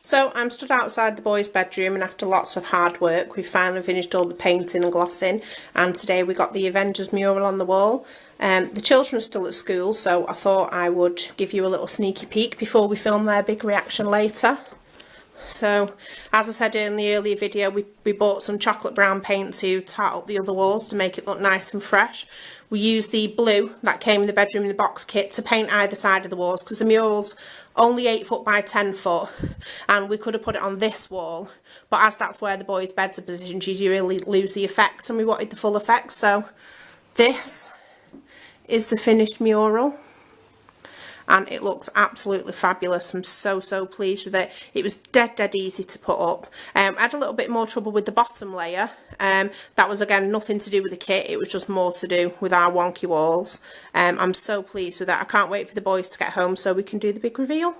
So I'm stood outside the boys' bedroom, and after lots of hard work we've finally finished all the painting and glossing, and today we got the Avengers mural on the wall. The children are still at school, so I thought I would give you a little sneaky peek before we film their big reaction later. So, as I said in the earlier video, we bought some chocolate brown paint to tart up the other walls to make it look nice and fresh. We used the blue that came in the bedroom in the box kit to paint either side of the walls, because the mural's only 8 foot by 10 foot, and we could have put it on this wall, but as that's where the boys' beds are positioned, you really lose the effect, and we wanted the full effect. So this is the finished mural, and it looks absolutely fabulous. I'm so pleased with it. It was dead easy to put up. I had a little bit more trouble with the bottom layer. That was again nothing to do with the kit, it was just more to do with our wonky walls. I'm so pleased with that. I can't wait for the boys to get home so we can do the big reveal.